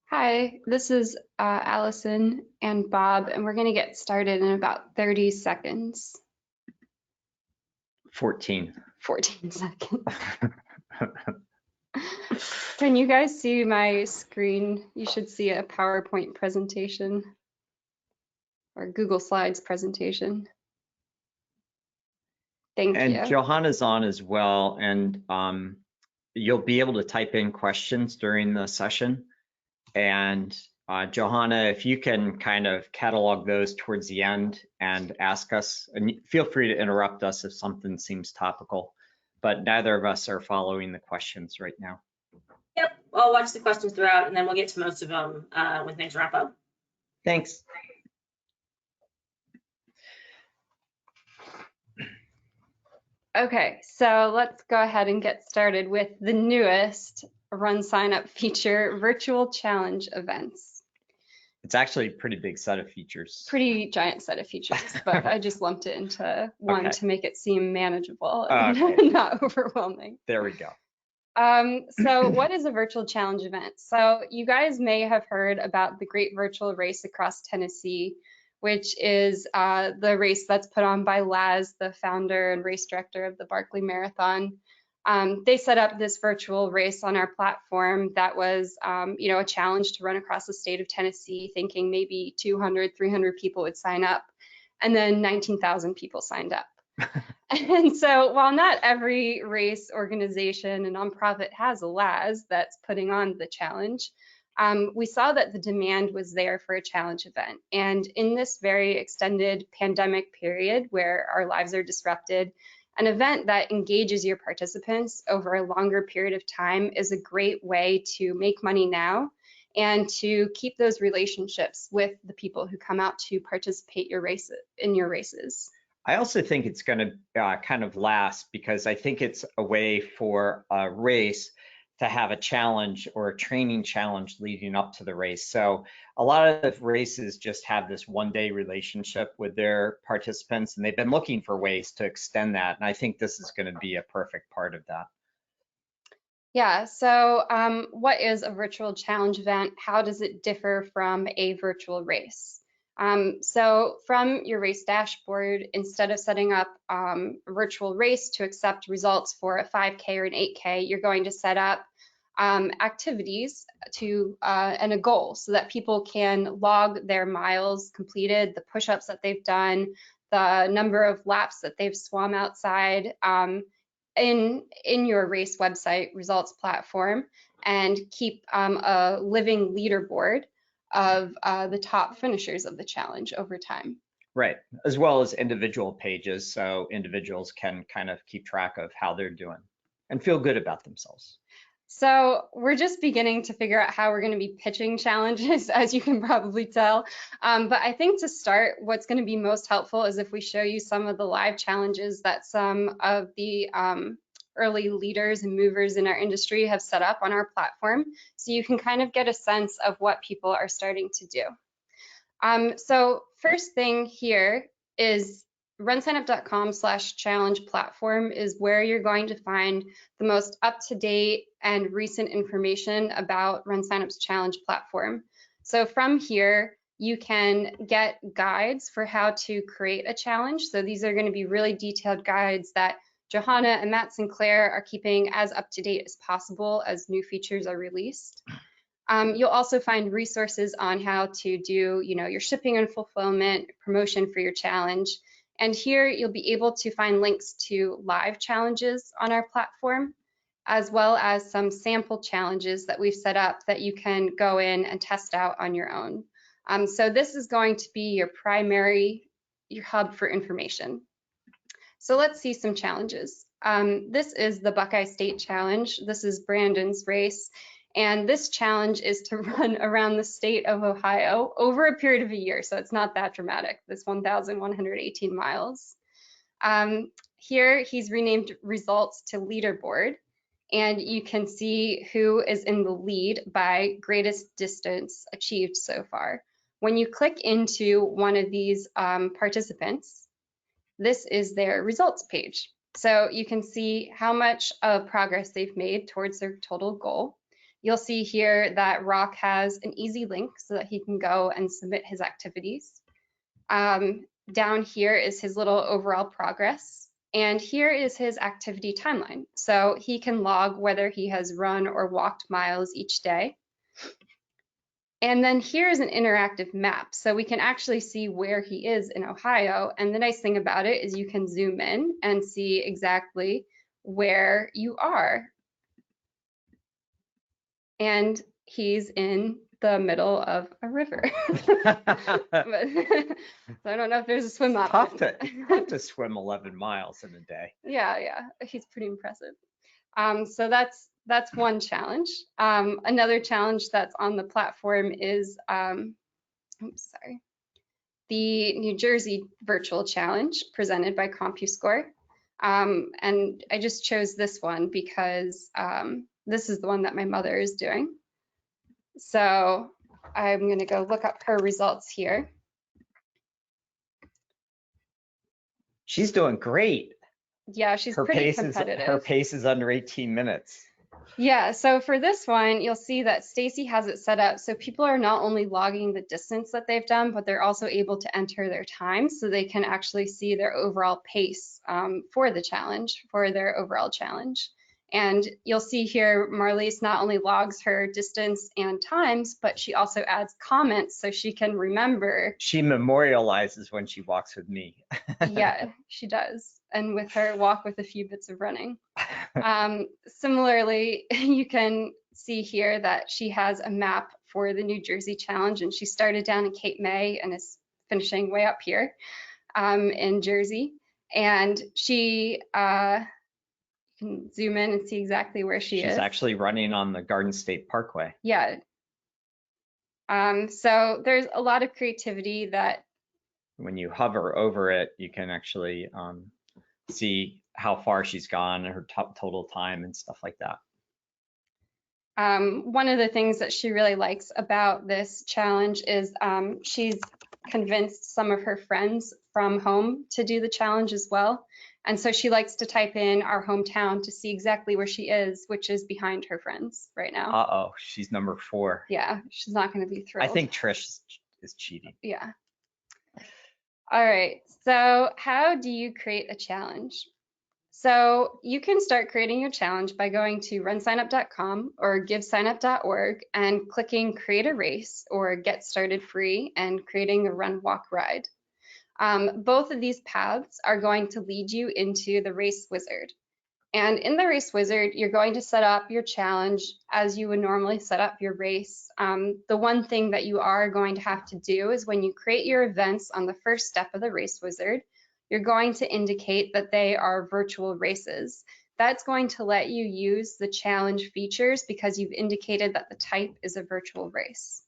Hi, this is Allison and Bob, and we're going to get started in about 30 seconds. 14. 14 seconds. Can you guys see my screen? You should see a PowerPoint presentation or Google Slides presentation. Thank you. And Johanna's on as well, and you'll be able to type in questions during the session. And Johanna, if you can kind of catalog those towards the end and ask us, and feel free to interrupt us if something seems topical, but neither of us are following the questions right now. Yep, I'll watch the questions throughout, and then we'll get to most of them when things wrap up. Thanks. Okay, so let's go ahead and get started with the newest RunSignUp feature, virtual challenge events. It's actually a pretty big set of features. Pretty giant set of features, but I just lumped it into one to make it seem manageable and not overwhelming. There we go. So what is a virtual challenge event? So you guys may have heard about the Great Virtual Race Across Tennessee, which is the race that's put on by Laz, the founder and race director of the Barkley Marathon. They set up this virtual race on our platform that was, a challenge to run across the state of Tennessee, thinking maybe 200, 300 people would sign up, and then 19,000 people signed up. And so while not every race organization and nonprofit has a Laz that's putting on the challenge, we saw that the demand was there for a challenge event. And in this very extended pandemic period where our lives are disrupted, an event that engages your participants over a longer period of time is a great way to make money now and to keep those relationships with the people who come out to participate in your races. I also think it's going to kind of last because I think it's a way for a race to have a challenge or a training challenge leading up to the race. So a lot of races just have this one-day relationship with their participants, and they've been looking for ways to extend that. And I think this is going to be a perfect part of that. Yeah, so what is a virtual challenge event? How does it differ from a virtual race? So from your race dashboard, instead of setting up a virtual race to accept results for a 5K or an 8K, you're going to set up activities and a goal so that people can log their miles completed, the push-ups that they've done, the number of laps that they've swum outside in your race website results platform, and keep a living leaderboard of the top finishers of the challenge over time. Right, as well as individual pages, so individuals can kind of keep track of how they're doing and feel good about themselves. So we're just beginning to figure out how we're going to be pitching challenges, as you can probably tell. But I think to start, what's going to be most helpful is if we show you some of the live challenges that some of the early leaders and movers in our industry have set up on our platform, so you can kind of get a sense of what people are starting to do. So first thing here is runsignup.com/challenge platform is where you're going to find the most up-to-date and recent information about RunSignup's challenge platform. So from here, you can get guides for how to create a challenge. So these are going to be really detailed guides that Johanna and Matt Sinclair are keeping as up-to-date as possible as new features are released. You'll also find resources on how to do, your shipping and fulfillment, promotion for your challenge. And here you'll be able to find links to live challenges on our platform, as well as some sample challenges that we've set up that you can go in and test out on your own. So this is going to be your hub for information. So let's see some challenges. This is the Buckeye State Challenge. This is Brandon's race. And this challenge is to run around the state of Ohio over a period of a year. So it's not that dramatic, this 1,118 miles. Here he's renamed results to leaderboard. And you can see who is in the lead by greatest distance achieved so far. When you click into one of these participants, this is their results page. So you can see how much of progress they've made towards their total goal. you'll see here that Rock has an easy link so that he can go and submit his activities. Down here is his little overall progress, and here is his activity timeline. So he can log whether he has run or walked miles each day. And then here's an interactive map, so we can actually see where he is in Ohio. And the nice thing about it is you can zoom in and see exactly where you are. And he's in the middle of a river. So I don't know if there's a swim option. Tough to swim 11 miles in a day. Yeah, he's pretty impressive. So that's one challenge. Another challenge that's on the platform is, the New Jersey Virtual Challenge presented by CompuScore. And I just chose this one because this is the one that my mother is doing. So I'm going to go look up her results here. She's doing great. Yeah, she's pretty competitive. Her pace is under 18 minutes. Yeah, so for this one, you'll see that Stacy has it set up so people are not only logging the distance that they've done, but they're also able to enter their time so they can actually see their overall pace for the challenge, for their overall challenge. And you'll see here, Marlies not only logs her distance and times, but she also adds comments so she can remember. She memorializes when she walks with me. Yeah, she does. And with her walk with a few bits of running. Similarly, you can see here that she has a map for the New Jersey Challenge, and she started down in Cape May and is finishing way up here in Jersey. And she can zoom in and see exactly where she is. She's actually running on the Garden State Parkway. Yeah. So there's a lot of creativity that when you hover over it, you can actually see how far she's gone, her total time and stuff like that. One of the things that she really likes about this challenge is she's convinced some of her friends from home to do the challenge as well. And so she likes to type in our hometown to see exactly where she is, which is behind her friends right now. Uh-oh, she's number 4. Yeah, she's not going to be thrilled. I think Trish is cheating. Yeah. All right, so how do you create a challenge? So you can start creating your challenge by going to RunSignUp.com or GiveSignup.org and clicking Create a Race or Get Started Free and creating a Run Walk Ride. Both of these paths are going to lead you into the Race Wizard. And in the Race Wizard, you're going to set up your challenge as you would normally set up your race. The one thing that you are going to have to do is when you create your events on the first step of the Race Wizard, you're going to indicate that they are virtual races. That's going to let you use the challenge features because you've indicated that the type is a virtual race.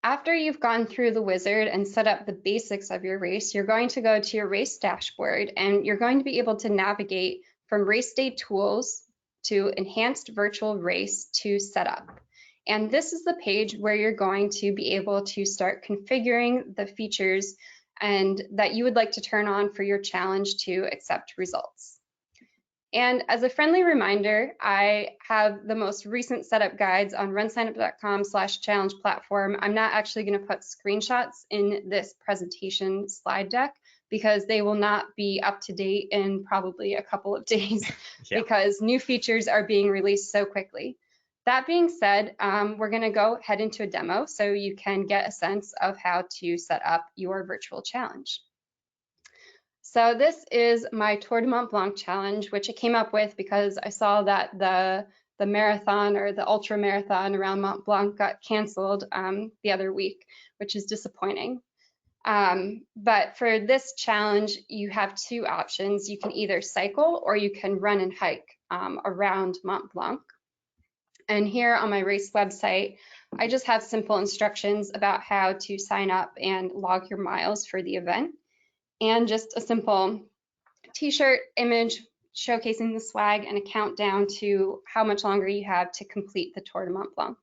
After you've gone through the wizard and set up the basics of your race, you're going to go to your race dashboard and you're going to be able to navigate from race day tools to enhanced virtual race to setup. And this is the page where you're going to be able to start configuring the features and that you would like to turn on for your challenge to accept results. And as a friendly reminder, I have the most recent setup guides on runsignup.com/challenge platform. I'm not actually going to put screenshots in this presentation slide deck because they will not be up to date in probably a couple of days because new features are being released so quickly. That being said, we're going to go head into a demo so you can get a sense of how to set up your virtual challenge. So this is my Tour de Mont Blanc challenge, which I came up with because I saw that the marathon or the ultra marathon around Mont Blanc got canceled the other week, which is disappointing. But for this challenge, you have 2 options. You can either cycle or you can run and hike around Mont Blanc. And here on my race website, I just have simple instructions about how to sign up and log your miles for the event. And just a simple t-shirt image showcasing the swag and a countdown to how much longer you have to complete the Tour de Mont Blanc.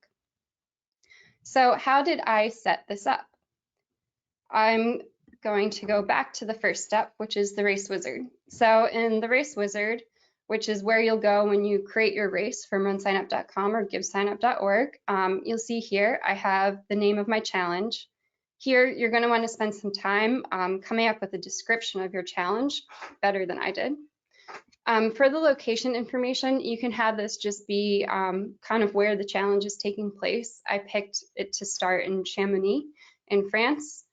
So how did I set this up? I'm going to go back to the first step, which is the Race Wizard. So in the Race Wizard, which is where you'll go when you create your race from RunSignup.com or GiveSignup.org. You'll see here I have the name of my challenge. Here, you're going to want to spend some time coming up with a description of your challenge, better than I did. For the location information, you can have this just be kind of where the challenge is taking place. I picked it to start in Chamonix in France.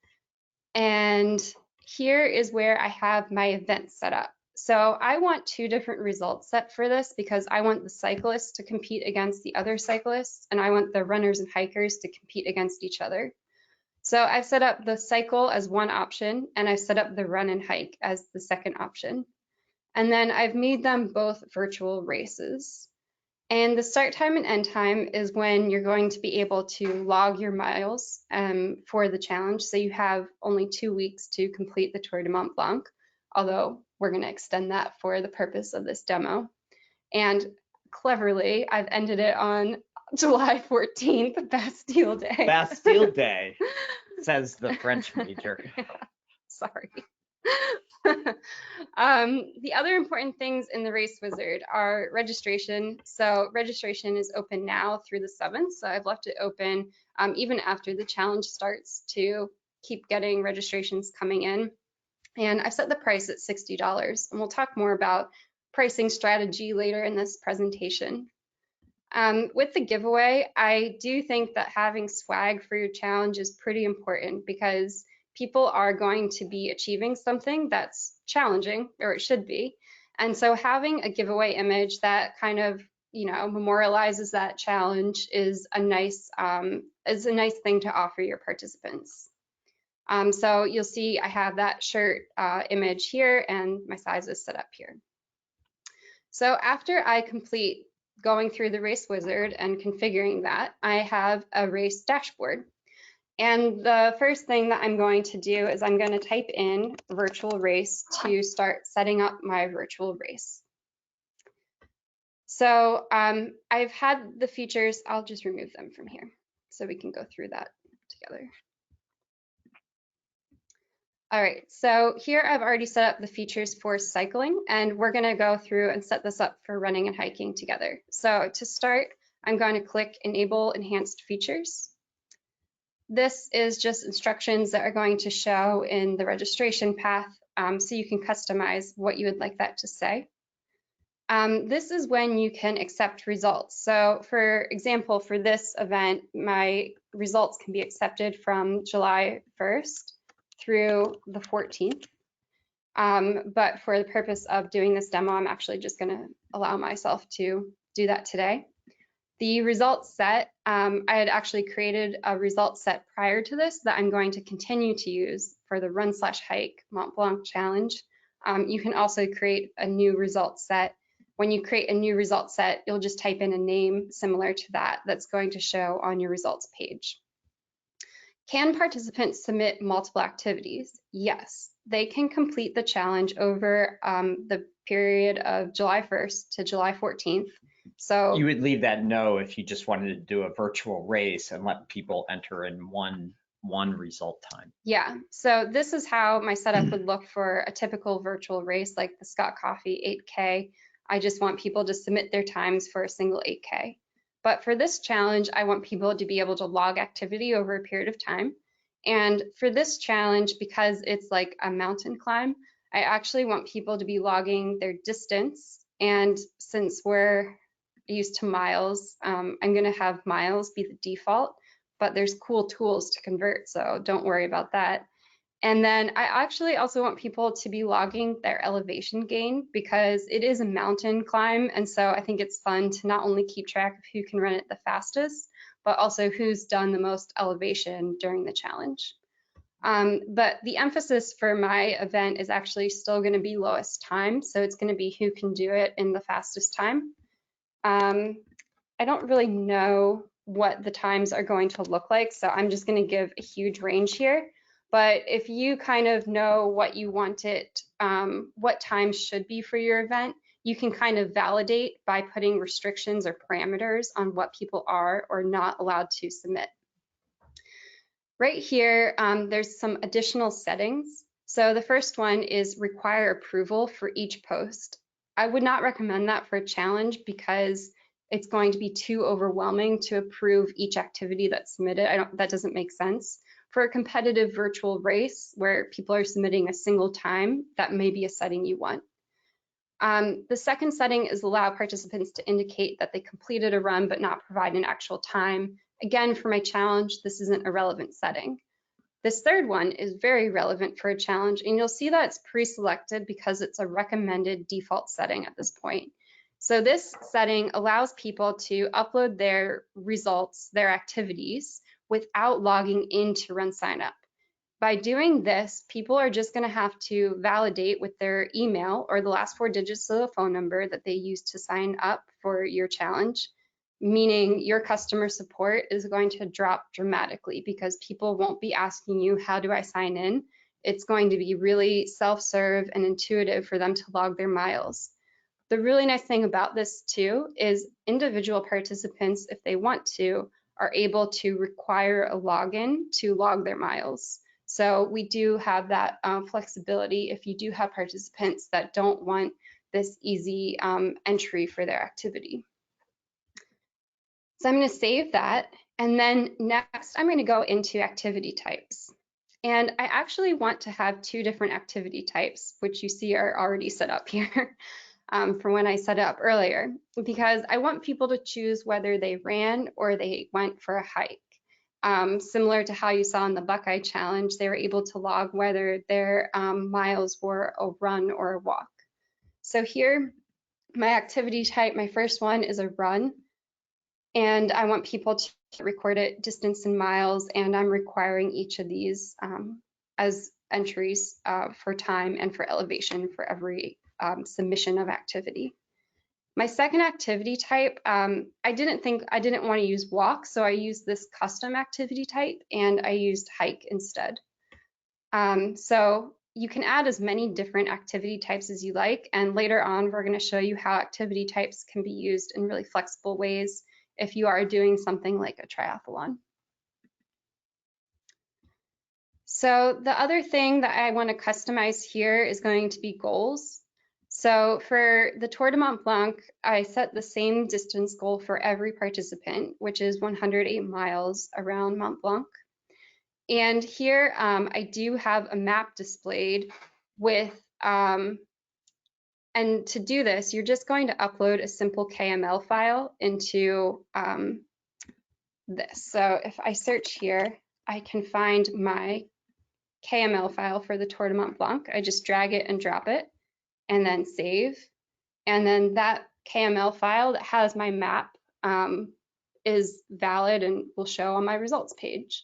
And here is where I have my event set up. So I want 2 different results set for this because I want the cyclists to compete against the other cyclists, and I want the runners and hikers to compete against each other. So I've set up the cycle as one option, and I've set up the run and hike as the second option. And then I've made them both virtual races. And the start time and end time is when you're going to be able to log your miles for the challenge. So you have only 2 weeks to complete the Tour de Mont Blanc, although we're going to extend that for the purpose of this demo. And cleverly, I've ended it on July 14th, Bastille Day. Bastille Day, says the French major. Sorry. The other important things in the Race Wizard are registration. So registration is open now through the 7th. So I've left it open even after the challenge starts to keep getting registrations coming in. And I've set the price at $60. And we'll talk more about pricing strategy later in this presentation. With the giveaway, I do think that having swag for your challenge is pretty important because people are going to be achieving something that's challenging, or it should be. And so having a giveaway image that kind of, memorializes that challenge is a nice thing to offer your participants. So you'll see I have that shirt image here and my size is set up here. So after I complete going through the Race Wizard and configuring that, I have a race dashboard. And the first thing that I'm going to do is I'm going to type in virtual race to start setting up my virtual race. So I've had the features, I'll just remove them from here so we can go through that together. All right, so here I've already set up the features for cycling, and we're going to go through and set this up for running and hiking together. So to start, I'm going to click Enable Enhanced Features. This is just instructions that are going to show in the registration path, so you can customize what you would like that to say. This is when you can accept results. So for example, for this event, my results can be accepted from July 1st through the 14th. But for the purpose of doing this demo, I'm actually just going to allow myself to do that today. The results set, I had actually created a result set prior to this that I'm going to continue to use for the Run/Hike Mont Blanc Challenge. You can also create a new result set. When you create a new result set, you'll just type in a name similar to that that's going to show on your results page. Can participants submit multiple activities? Yes, they can complete the challenge over the period of July 1st to July 14th. So you would leave that no if you just wanted to do a virtual race and let people enter in one result time. Yeah, so this is how my setup would look for a typical virtual race like the Scott Coffey 8K. I just want people to submit their times for a single 8K. But for this challenge, I want people to be able to log activity over a period of time. And for this challenge, because it's like a mountain climb, I actually want people to be logging their distance. And since we're used to miles, I'm going to have miles be the default, but there's cool tools to convert, so don't worry about that. And then I actually also want people to be logging their elevation gain because it is a mountain climb. And so I think it's fun to not only keep track of who can run it the fastest, but also who's done the most elevation during the challenge. But the emphasis for my event is actually still going to be lowest time. So it's going to be who can do it in the fastest time. I don't really know what the times are going to look like, so I'm just going to give a huge range here. But if you kind of know what you want it, what times should be for your event, you can kind of validate by putting restrictions or parameters on what people are or not allowed to submit. Right here, there's some additional settings. So the first one is require approval for each post. I would not recommend that for a challenge because it's going to be too overwhelming to approve each activity that's submitted. That doesn't make sense. For a competitive virtual race where people are submitting a single time, that may be a setting you want. The second setting is allow participants to indicate that they completed a run but not provide an actual time. Again, for my challenge, this isn't a relevant setting. This third one is very relevant for a challenge, and you'll see that it's pre-selected because it's a recommended default setting at this point. So this setting allows people to upload their results, their activities, without logging into RunSignUp. By doing this, people are just going to have to validate with their email or the last 4 digits of the phone number that they used to sign up for your challenge, meaning your customer support is going to drop dramatically because people won't be asking you, how do I sign in? It's going to be really self-serve and intuitive for them to log their miles. The really nice thing about this too is individual participants, if they want to, are able to require a login to log their miles. So we do have that flexibility if you do have participants that don't want this easy entry for their activity. So I'm going to save that. And then next, I'm going to go into activity types. And I actually want to have 2 different activity types, which you see are already set up here from when I set it up earlier, because I want people to choose whether they ran or they went for a hike. Similar to how you saw in the Buckeye Challenge, they were able to log whether their miles were a run or a walk. So here, my activity type, my first one is a run. And I want people to record it distance in miles, and I'm requiring each of these as entries for time and for elevation for every submission of activity. My second activity type, I didn't want to use walk, so I used this custom activity type, and I used hike instead. So you can add as many different activity types as you like, and later on we're going to show you how activity types can be used in really flexible ways if you are doing something like a triathlon. So the other thing that I want to customize here is going to be goals. So for the Tour de Mont Blanc, I set the same distance goal for every participant, which is 108 miles around Mont Blanc. And here I do have a map displayed with, and to do this, you're just going to upload a simple KML file into this. So if I search here, I can find my KML file for the Tour de Mont Blanc. I just drag it and drop it and then save. And then that KML file that has my map is valid and will show on my results page.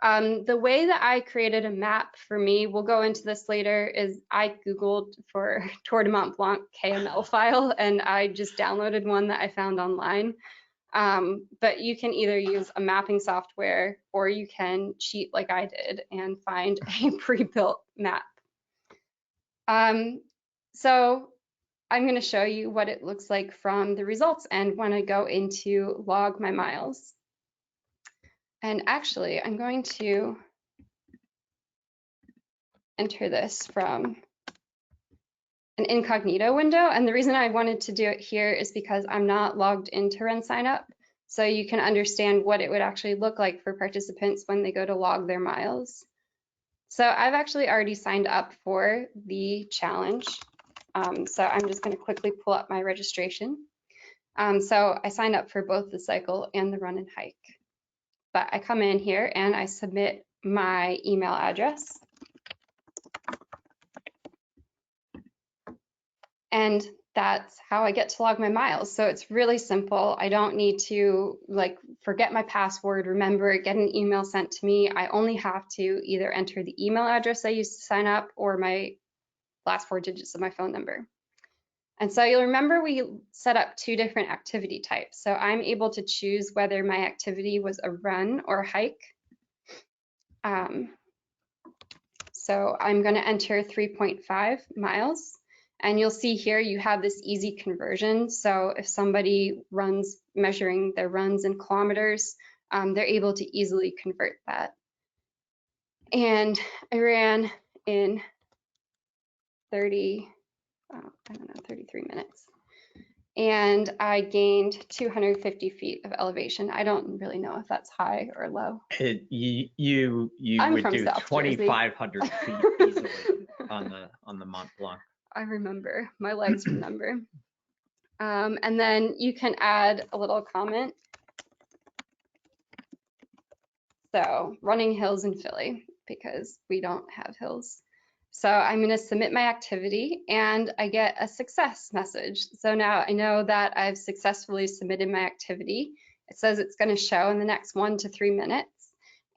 The way that I created a map for me, we'll go into this later, is I Googled for Tour de Mont Blanc KML file, and I just downloaded one that I found online. But you can either use a mapping software or you can cheat like I did and find a pre-built map. So I'm going to show you what it looks like from the results end when I go into log my miles. And actually, I'm going to enter this from an incognito window. And the reason I wanted to do it here is because I'm not logged into RunSignUp. So you can understand what it would actually look like for participants when they go to log their miles. So I've actually already signed up for the challenge. So I'm just going to quickly pull up my registration. So I signed up for both the cycle and the run and hike. But I come in here and I submit my email address. And that's how I get to log my miles. So it's really simple. I don't need to forget my password, remember it, get an email sent to me. I only have to either enter the email address I used to sign up or my last 4 digits of my phone number. And so you'll remember we set up 2 different activity types. So I'm able to choose whether my activity was a run or a hike. So I'm going to enter 3.5 miles. And you'll see here you have this easy conversion. So if somebody runs measuring their runs in kilometers, they're able to easily convert that. And I ran in I don't know, 33 minutes. And I gained 250 feet of elevation. I don't really know if that's high or low. You I'm would from do South Jersey. 2,500 feet easily on the Mont Blanc. I remember, my legs remember. And then you can add a little comment. So running hills in Philly, because we don't have hills. So I'm going to submit my activity and I get a success message. So now I know that I've successfully submitted my activity. It says it's going to show in the next 1 to 3 minutes.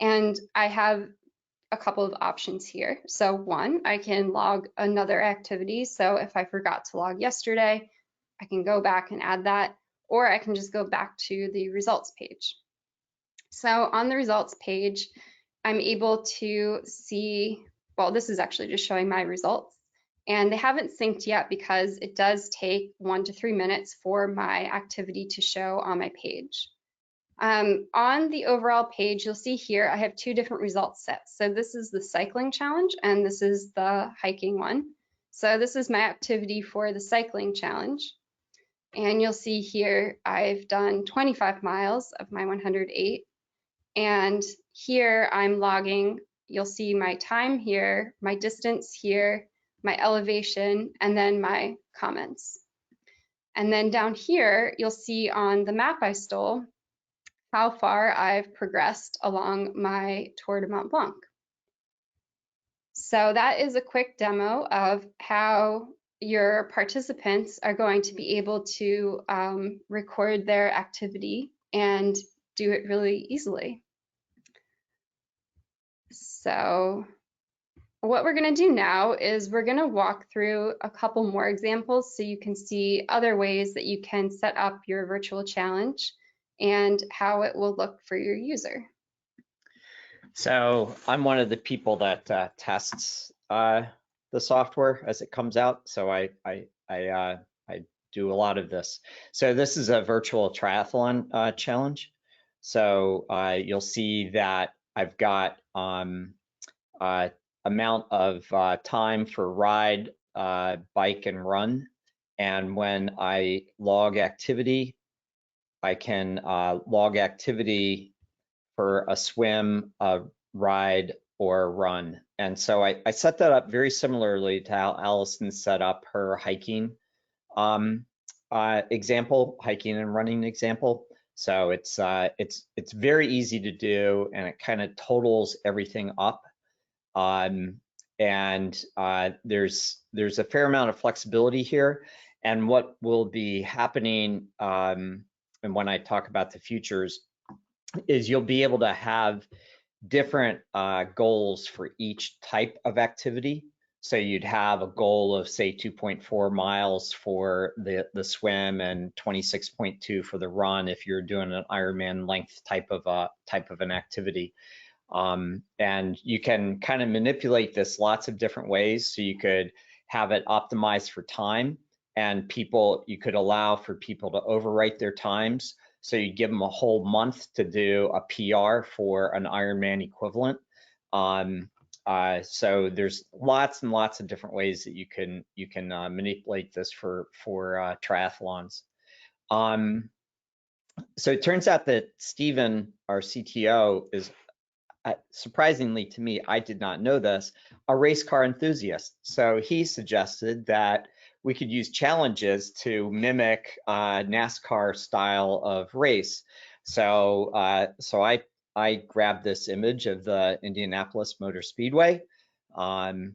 And I have a couple of options here. So one, I can log another activity. So if I forgot to log yesterday, I can go back and add that, or I can just go back to the results page. So on the results page, I'm able to see, well, this is actually just showing my results, and they haven't synced yet because it does take 1 to 3 minutes for my activity to show on my page. On the overall page, you'll see here I have 2 different results sets. So this is the cycling challenge and this is the hiking one. So this is my activity for the cycling challenge. And you'll see here I've done 25 miles of my 108. And here I'm logging, you'll see my time here, my distance here, my elevation, and then my comments. And then down here, you'll see on the map I stole how far I've progressed along my Tour de Mont Blanc. So that is a quick demo of how your participants are going to be able to record their activity and do it really easily. So what we're going to do now is we're going to walk through a couple more examples so you can see other ways that you can set up your virtual challenge and how it will look for your user. So I'm one of the people that tests the software as it comes out. So I do a lot of this. So this is a virtual triathlon challenge. So you'll see that I've got amount of time for ride, bike, and run. And when I log activity, I can log activity for a swim, a ride, or a run. And so I set that up very similarly to how Allison set up her hiking example, hiking and running example. So it's very easy to do, and it kind of totals everything up. And there's a fair amount of flexibility here. And what will be happening, and when I talk about the futures, is you'll be able to have different goals for each type of activity. So you'd have a goal of, say, 2.4 miles for the swim and 26.2 for the run if you're doing an Ironman length type of an activity. And you can kind of manipulate this lots of different ways. So you could have it optimized for time, and you could allow for people to overwrite their times. So you give them a whole month to do a PR for an Ironman equivalent. So there's lots and lots of different ways that you can manipulate this for triathlons. So it turns out that Stephen, our CTO, is surprisingly to me, I did not know this, a race car enthusiast. So he suggested that we could use challenges to mimic NASCAR style of race. So I grabbed this image of the Indianapolis Motor Speedway, and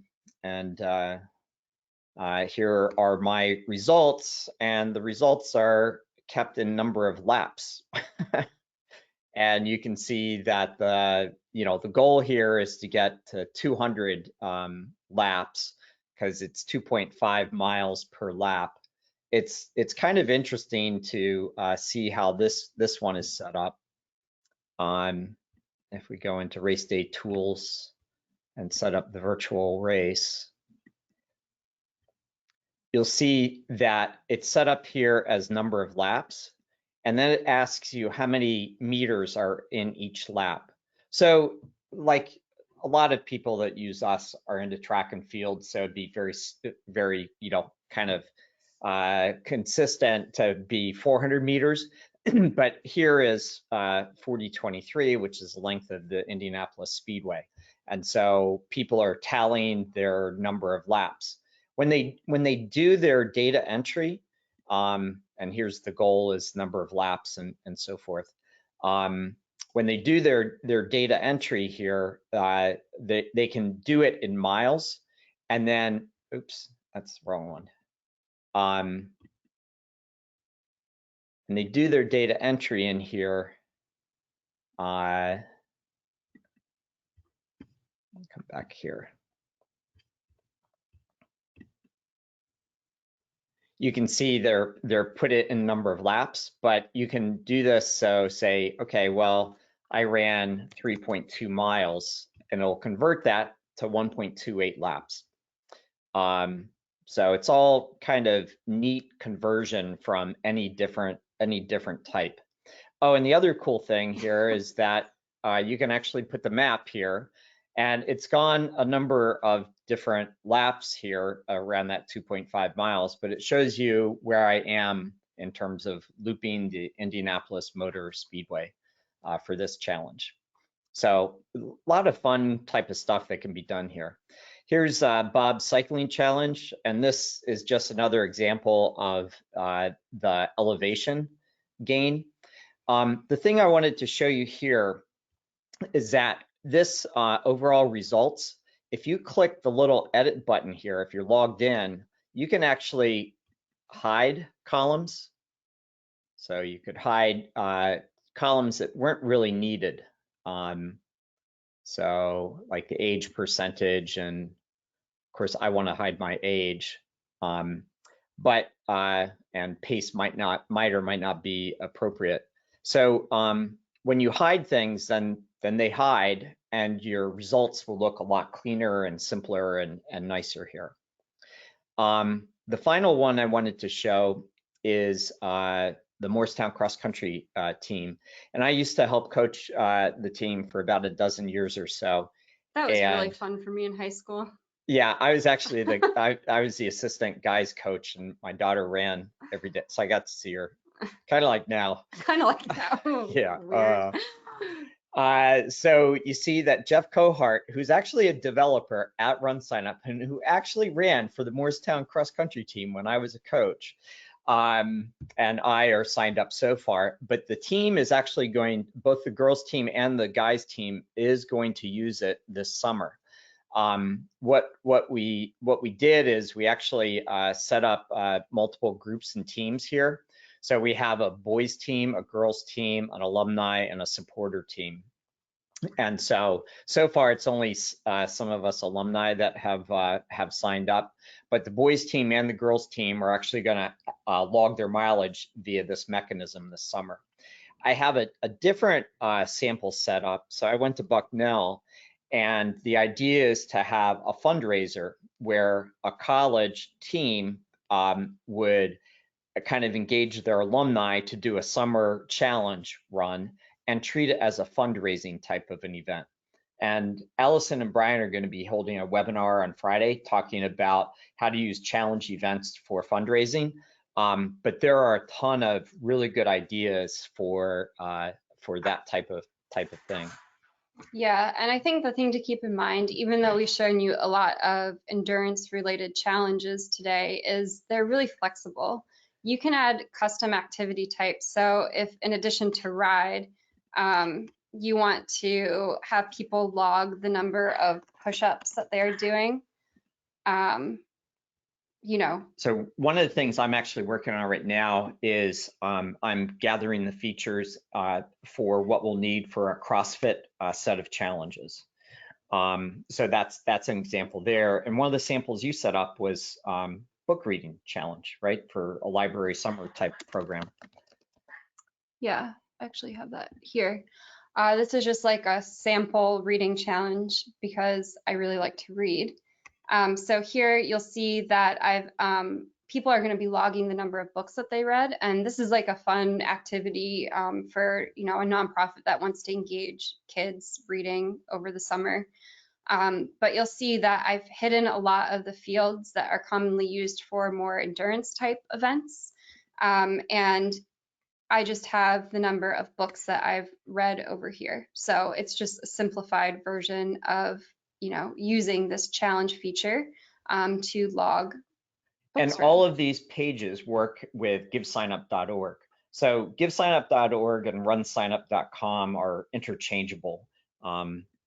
here are my results, and the results are kept in number of laps. And you can see that the goal here is to get to 200 laps, because it's 2.5 miles per lap. It's kind of interesting to see how this one is set up. If we go into race day tools and set up the virtual race, you'll see that it's set up here as number of laps, and then it asks you how many meters are in each lap. So like a lot of people that use us are into track and field, so it'd be very, kind of consistent to be 400 meters. But here is 4023, which is the length of the Indianapolis Speedway. And so people are tallying their number of laps. When they do their data entry, and here's the goal is number of laps and so forth. When they do their data entry here, they can do it in miles, and then, oops, that's the wrong one. And they do their data entry in here. Come back here. You can see they're put it in number of laps, but you can do this. So say, okay, well, I ran 3.2 miles, and it'll convert that to 1.28 laps. So it's all kind of neat conversion from any different type. Oh, and the other cool thing here is that you can actually put the map here, and it's gone a number of different laps here around that 2.5 miles, but it shows you where I am in terms of looping the Indianapolis Motor Speedway for this challenge. So a lot of fun type of stuff that can be done here. Here's Bob's cycling challenge, and this is just another example of the elevation gain. The thing I wanted to show you here is that this overall results, if you click the little edit button here, if you're logged in, you can actually hide columns. So you could hide columns that weren't really needed. So like the age percentage, and of course I want to hide my age, but and pace might or might not be appropriate. So when you hide things, then they hide, and your results will look a lot cleaner and simpler and nicer here. The final one I wanted to show is the Moorestown cross country team, and I used to help coach the team for about a dozen years or so. That was really fun for me in high school. Yeah, I was actually I was the assistant guys coach, and my daughter ran every day, so I got to see her. Kind of like now. Kind of like now. Yeah. So you see that Jeff Cohart, who's actually a developer at RunSignup, and who actually ran for the Moorestown cross country team when I was a coach, and I are signed up so far. But the team is actually going, both the girls team and the guys team is going to use it this summer. What we did is we actually set up multiple groups and teams here. So we have a boys team, a girls team, an alumni, and a supporter team. And so far it's only some of us alumni that have signed up, but the boys team and the girls team are actually going to log their mileage via this mechanism this summer. I have a different sample set up. So I went to Bucknell, and the idea is to have a fundraiser where a college team would kind of engage their alumni to do a summer challenge run and treat it as a fundraising type of an event. And Allison and Brian are going to be holding a webinar on Friday talking about how to use challenge events for fundraising. But there are a ton of really good ideas for that type of thing. Yeah, and I think the thing to keep in mind, even though we've shown you a lot of endurance-related challenges today, is they're really flexible. You can add custom activity types. So if in addition to ride, you want to have people log the number of push-ups that they're doing, So one of the things I'm actually working on right now is I'm gathering the features for what we'll need for a CrossFit set of challenges. So that's an example there. And one of the samples you set up was book reading challenge, right? For a library summer type program. Yeah, I actually have that here. This is just like a sample reading challenge because I really like to read. So here you'll see that people are going to be logging the number of books that they read, and this is like a fun activity for a nonprofit that wants to engage kids reading over the summer. But you'll see that I've hidden a lot of the fields that are commonly used for more endurance type events. And I just have the number of books that I've read over here. So it's just a simplified version of, using this challenge feature to log books And read. all of these pages work with GiveSignup.org. So GiveSignup.org and RunSignUp.com are interchangeable,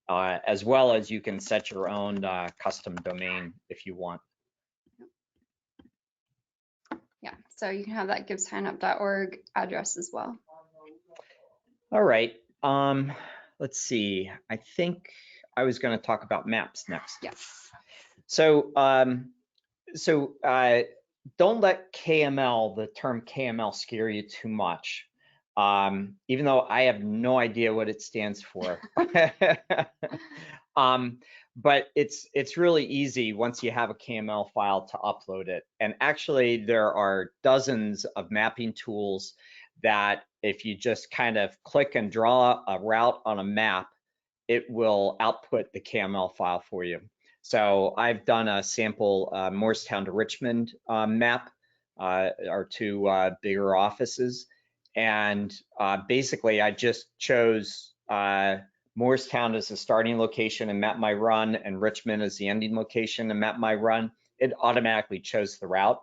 as well as you can set your own custom domain if you want. Yeah, so you can have that GiveSignup.org address as well. All right. Let's see. I think I was going to talk about maps next. Yes. So, don't let KML, the term KML, scare you too much. Even though I have no idea what it stands for. But it's really easy once you have a KML file to upload it. And actually, there are dozens of mapping tools that if you just kind of click and draw a route on a map, it will output the KML file for you. So I've done a sample Moorestown to Richmond map, our two bigger offices. And basically, I just chose Moorestown as the starting location and mapped my run, and Richmond as the ending location and mapped my run. It automatically chose the route.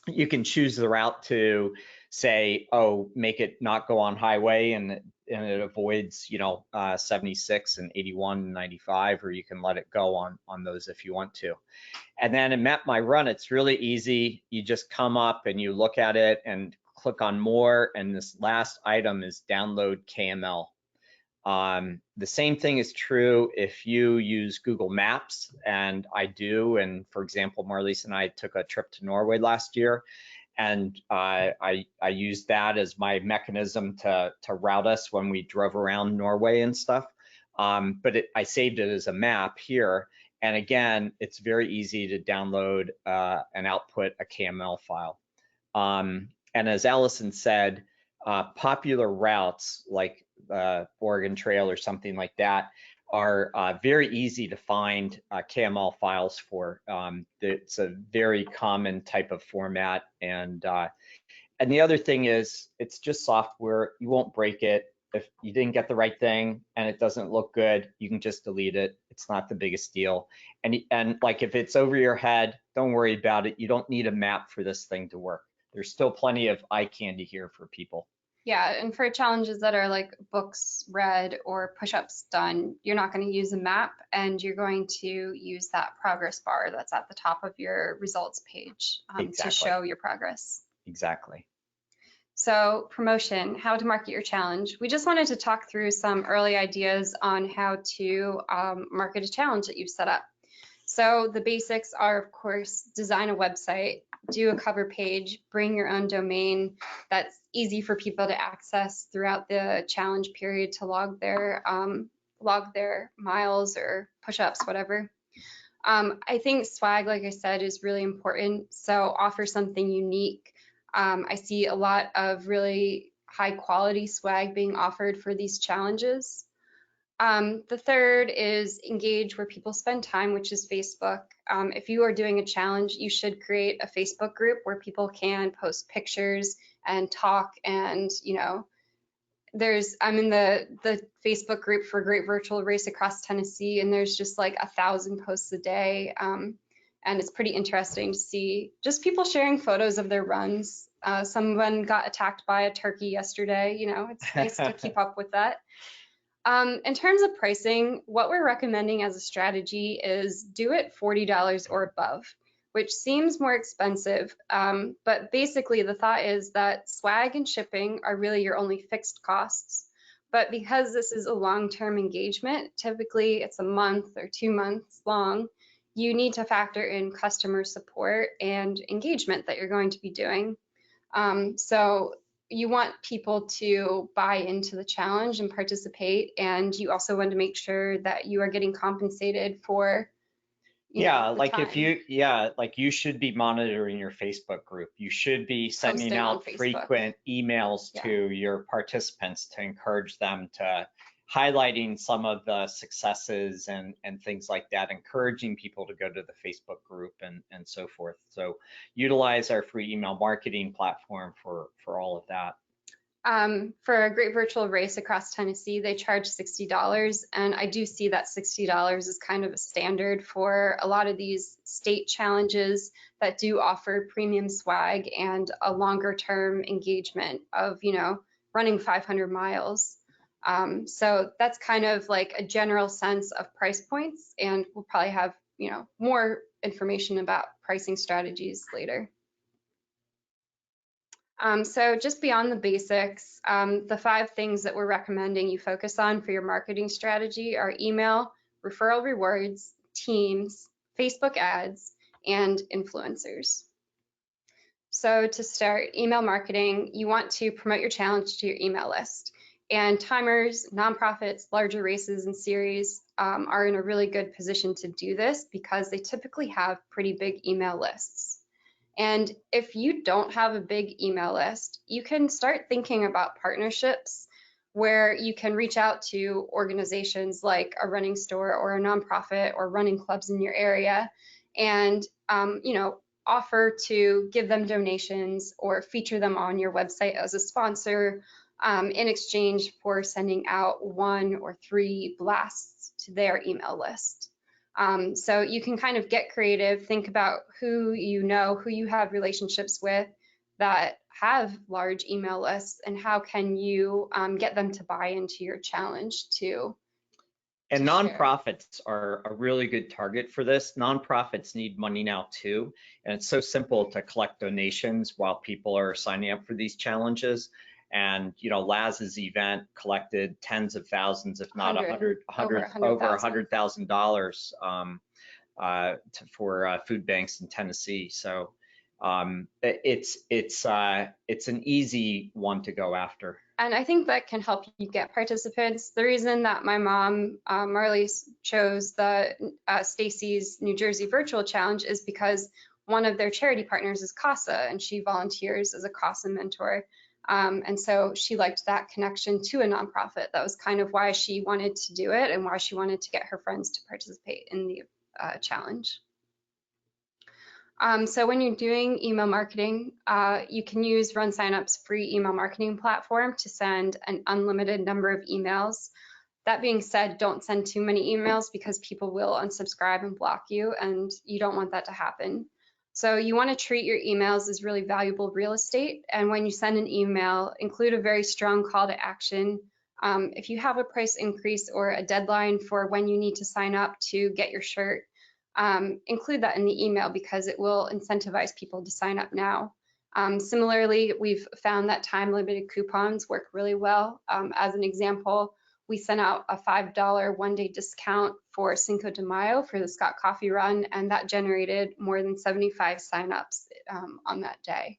You can choose the route to say, oh, make it not go on highway and it avoids, 76 and 81 and 95, or you can let it go on those if you want to. And then in Map My Run, it's really easy. You just come up and you look at it and click on more, and this last item is download KML. The same thing is true if you use Google Maps, and I do. And for example, Marlies and I took a trip to Norway last year, and I used that as my mechanism to route us when we drove around Norway and stuff. But I saved it as a map here. And again, it's very easy to download and output a KML file. And as Allison said, popular routes like Oregon Trail or something like that are very easy to find KML files for. It's a very common type of format. And the other thing is, it's just software. You won't break it. If you didn't get the right thing and it doesn't look good, you can just delete it. It's not the biggest deal. And like if it's over your head, don't worry about it. You don't need a map for this thing to work. There's still plenty of eye candy here for people. Yeah, and for challenges that are like books read or push-ups done, you're not going to use a map, and you're going to use that progress bar that's at the top of your results page Exactly. to show your progress. Exactly. So promotion, how to market your challenge. We just wanted to talk through some early ideas on how to market a challenge that you've set up. So the basics are, of course, design a website, do a cover page, bring your own domain that's easy for people to access throughout the challenge period to log their miles or push-ups, whatever. I think swag, like I said, is really important. So offer something unique. I see a lot of really high quality swag being offered for these challenges. The third is engage where people spend time, which is Facebook. If you are doing a challenge, you should create a Facebook group where people can post pictures and talk. And, I'm in the Facebook group for Great Virtual Race Across Tennessee, and there's just like 1,000 posts a day. And it's pretty interesting to see just people sharing photos of their runs. Someone got attacked by a turkey yesterday. It's nice to keep up with that. In terms of pricing, what we're recommending as a strategy is do it $40 or above, which seems more expensive. But basically the thought is that swag and shipping are really your only fixed costs. But because this is a long-term engagement, typically it's a month or 2 months long, you need to factor in customer support and engagement that you're going to be doing. So you want people to buy into the challenge and participate, and you also want to make sure that you are getting compensated for like you should be monitoring your Facebook group. You should be sending Posting out frequent emails Yeah. to your participants to encourage them to highlighting some of the successes and things like that, encouraging people to go to the Facebook group and so forth. So utilize our free email marketing platform for all of that. For a great virtual race across Tennessee, they charge $60, and I do see that $60 is kind of a standard for a lot of these state challenges that do offer premium swag and a longer term engagement of, you know, running 500 miles. So that's kind of like a general sense of price points, and we'll probably have, you know, more information about pricing strategies later. So just beyond the basics, the 5 things that we're recommending you focus on for your marketing strategy are email, referral rewards, teams, Facebook ads, and influencers. So to start email marketing, you want to promote your challenge to your email list. And timers, nonprofits, larger races and series are in a really good position to do this because they typically have pretty big email lists. And if you don't have a big email list, you can start thinking about partnerships where you can reach out to organizations like a running store or a nonprofit or running clubs in your area and, you know, offer to give them donations or feature them on your website as a sponsor in exchange for sending out 1 or 3 blasts to their email list. So you can kind of get creative, think about who you know, who you have relationships with that have large email lists, and how can you get them to buy into your challenge too. And nonprofits are a really good target for this. Nonprofits need money now too, and it's so simple to collect donations while people are signing up for these challenges. And you know, Laz's event collected tens of thousands, if not over $100,000 for food banks in Tennessee. So it's an easy one to go after. And I think that can help you get participants. The reason that my mom, Marley, chose the Stacy's New Jersey Virtual Challenge is because one of their charity partners is CASA, and she volunteers as a CASA mentor. And so she liked that connection to a nonprofit. That was kind of why she wanted to do it and why she wanted to get her friends to participate in the challenge. So when you're doing email marketing, you can use RunSignup's free email marketing platform to send an unlimited number of emails. That being said, don't send too many emails because people will unsubscribe and block you, and you don't want that to happen. So you want to treat your emails as really valuable real estate, and when you send an email, include a very strong call to action. If you have a price increase or a deadline for when you need to sign up to get your shirt, include that in the email because it will incentivize people to sign up now. Similarly, we've found that time-limited coupons work really well. As an example, we sent out a $5 one-day discount for Cinco de Mayo for the Scott Coffee Run, and that generated more than 75 signups on that day.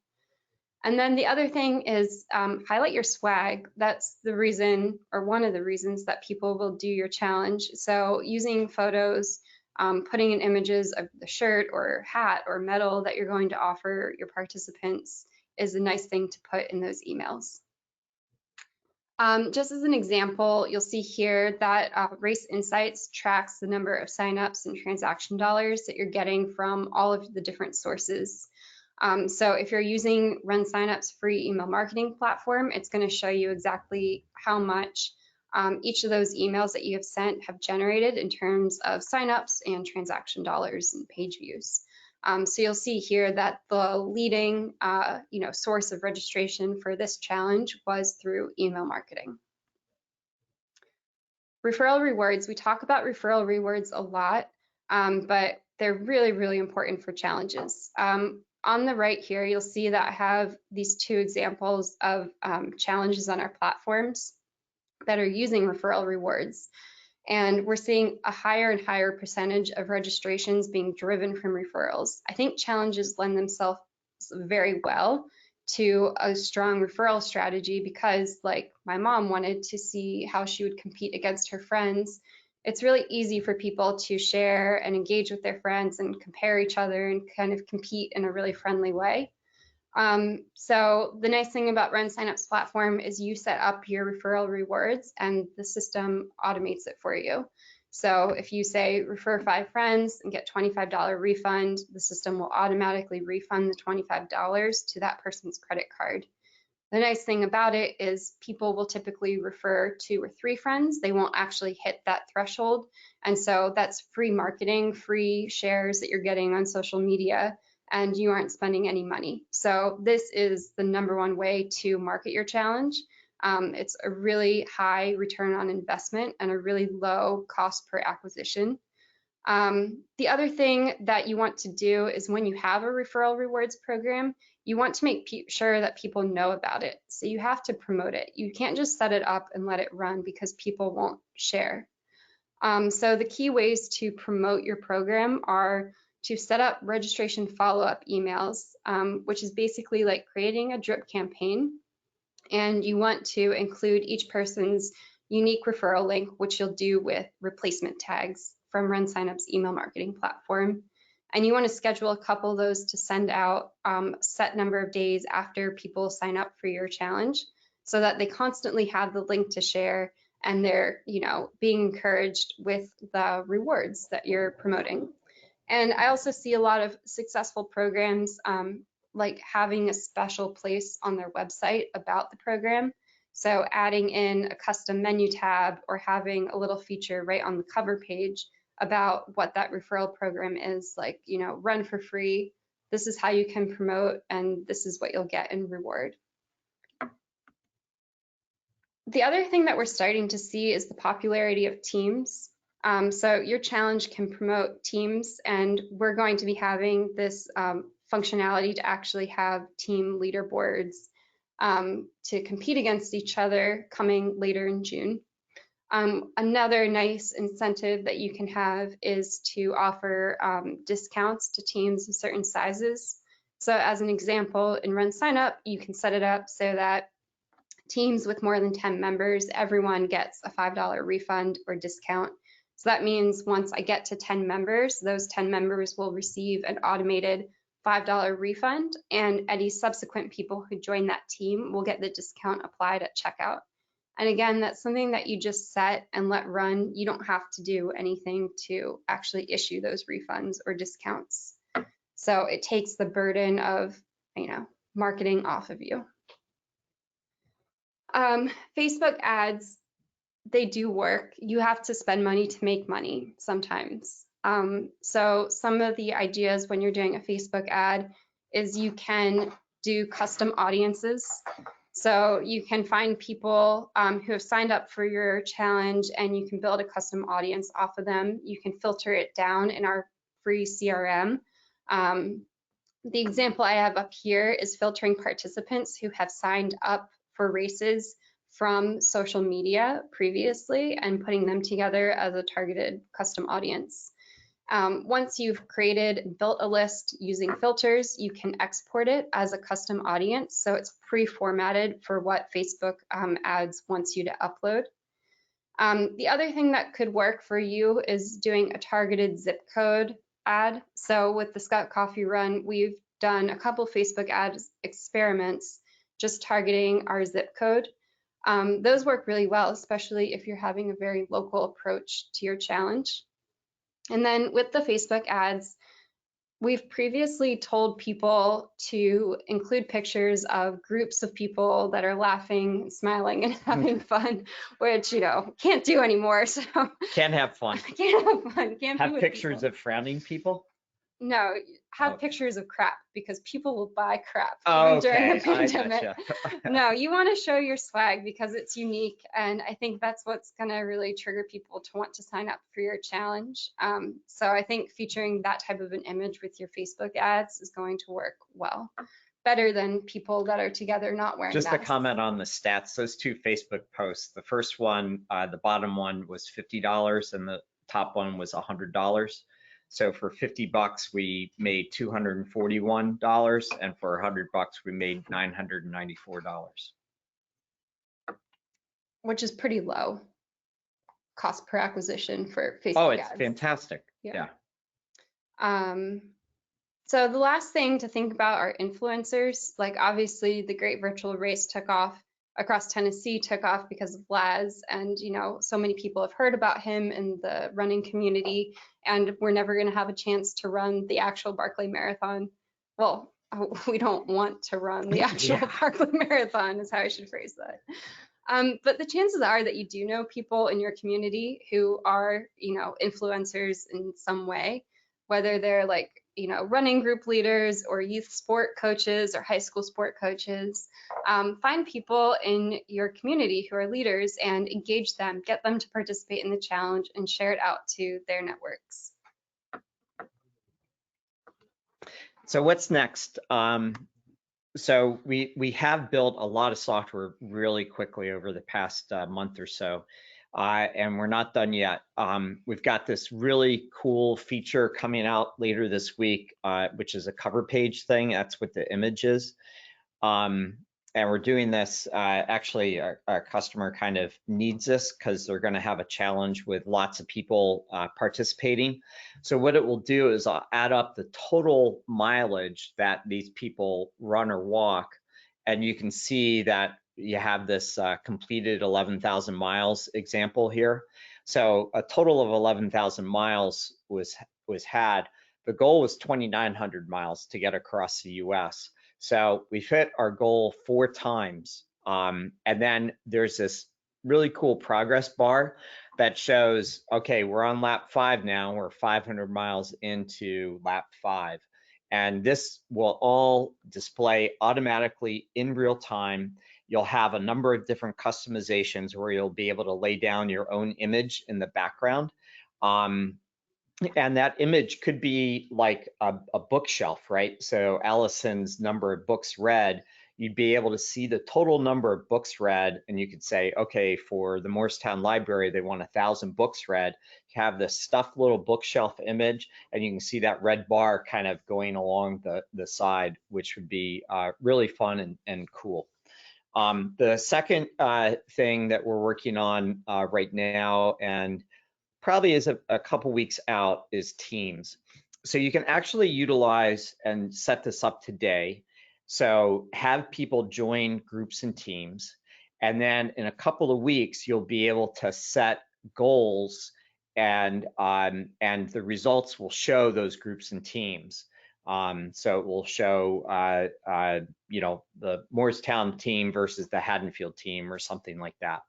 And then the other thing is highlight your swag. That's the reason, or one of the reasons, that people will do your challenge. So using photos, putting in images of the shirt or hat or medal that you're going to offer your participants is a nice thing to put in those emails. Just as an example, you'll see here that Race Insights tracks the number of signups and transaction dollars that you're getting from all of the different sources. So if you're using RunSignup's free email marketing platform, it's going to show you exactly how much each of those emails that you have sent have generated in terms of signups and transaction dollars and page views. So you'll see here that the leading source of registration for this challenge was through email marketing. Referral rewards, we talk about referral rewards a lot, but they're really, really important for challenges. On the right here, you'll see that I have these 2 examples of challenges on our platforms that are using referral rewards. And we're seeing a higher and higher percentage of registrations being driven from referrals. I think challenges lend themselves very well to a strong referral strategy because, like, my mom wanted to see how she would compete against her friends. It's really easy for people to share and engage with their friends and compare each other and kind of compete in a really friendly way. So the nice thing about RunSignup's platform is you set up your referral rewards and the system automates it for you. So if you say refer 5 friends and get $25 refund, the system will automatically refund the $25 to that person's credit card. The nice thing about it is people will typically refer 2 or 3 friends. They won't actually hit that threshold. And so that's free marketing, free shares that you're getting on social media, and you aren't spending any money. So this is the #1 way to market your challenge. It's a really high return on investment and a really low cost per acquisition. The other thing that you want to do is when you have a referral rewards program, you want to make sure that people know about it. So you have to promote it. You can't just set it up and let it run because people won't share. So the key ways to promote your program are to set up registration follow-up emails, which is basically like creating a drip campaign. And you want to include each person's unique referral link, which you'll do with replacement tags from RunSignup's email marketing platform. And you want to schedule a couple of those to send out a set number of days after people sign up for your challenge so that they constantly have the link to share and they're, being encouraged with the rewards that you're promoting. And I also see a lot of successful programs like having a special place on their website about the program. So adding in a custom menu tab or having a little feature right on the cover page about what that referral program is, like, run for free, this is how you can promote, and this is what you'll get in reward. The other thing that we're starting to see is the popularity of teams. So your challenge can promote teams, and we're going to be having this functionality to actually have team leaderboards to compete against each other coming later in June. Another nice incentive that you can have is to offer discounts to teams of certain sizes. So as an example, in RunSignup, you can set it up so that teams with more than 10 members, everyone gets a $5 refund or discount. So that means once I get to 10 members, those 10 members will receive an automated $5 refund, and any subsequent people who join that team will get the discount applied at checkout. And again, that's something that you just set and let run. You don't have to do anything to actually issue those refunds or discounts. So it takes the burden of, marketing off of you. Facebook ads, they do work. You have to spend money to make money sometimes. So some of the ideas when you're doing a Facebook ad is you can do custom audiences. So you can find people who have signed up for your challenge, and you can build a custom audience off of them. You can filter it down in our free CRM. The example I have up here is filtering participants who have signed up for races from social media previously and putting them together as a targeted custom audience. Once you've created and built a list using filters, you can export it as a custom audience. So it's pre-formatted for what Facebook ads wants you to upload. The other thing that could work for you is doing a targeted zip code ad. So with the Scout Coffee Run, we've done a couple Facebook ads experiments just targeting our zip code. Those work really well, especially if you're having a very local approach to your challenge. And then with the Facebook ads, we've previously told people to include pictures of groups of people that are laughing, smiling, and having fun, which, can't do anymore. So Can't have fun. Can't have fun. Can't have be with pictures people. of frowning people? No, have Okay. pictures of crap, because people will buy crap Oh, even during okay. a pandemic. Gotcha. No, you want to show your swag because it's unique, and I think that's what's going to really trigger people to want to sign up for your challenge. So I think featuring that type of an image with your Facebook ads is going to work well, better than people that are together not wearing Just masks. a comment on the stats. Those 2 Facebook posts, the first one, the bottom one was $50 and the top one was $100. So for $50, we made $241, and for $100, we made $994. Which is pretty low cost per acquisition for Facebook Oh, it's ads. fantastic. Yeah. So the last thing to think about are influencers. Like obviously the Great Virtual Race took off across Tennessee, took off because of Laz, and so many people have heard about him in the running community, and we're never going to have a chance to run the actual Barkley Marathon. Well, we don't want to run the actual Barkley Marathon is how I should phrase that. But the chances are that you do know people in your community who are, influencers in some way, whether they're like, running group leaders or youth sport coaches or high school sport coaches. Find people in your community who are leaders and engage them, get them to participate in the challenge and share it out to their networks. So what's next? So we have built a lot of software really quickly over the past month or so, and we're not done yet. We've got this really cool feature coming out later this week, which is a cover page thing. That's what the image is. And we're doing this, actually our customer kind of needs this because they're gonna have a challenge with lots of people participating. So what it will do is I'll add up the total mileage that these people run or walk, and you can see that you have this completed 11,000 miles example here. So a total of 11,000 miles was had. The goal was 2,900 miles to get across the US. So we've hit our goal 4 times. And then there's this really cool progress bar that shows, okay, we're on lap 5 now, we're 500 miles into lap 5. And this will all display automatically in real time. You'll have a number of different customizations where you'll be able to lay down your own image in the background. And that image could be like a bookshelf, right? So Allison's number of books read, you'd be able to see the total number of books read, and you could say, okay, for the Moorestown Library, they want 1,000 books read. You have this stuffed little bookshelf image, and you can see that red bar kind of going along the side, which would be really fun and cool. The second thing that we're working on right now, and probably is a couple weeks out, is Teams. So you can actually utilize and set this up today. So have people join groups and teams, and then in a couple of weeks you'll be able to set goals, and the results will show those groups and teams. So it will show the Moorestown team versus the Haddonfield team or something like that.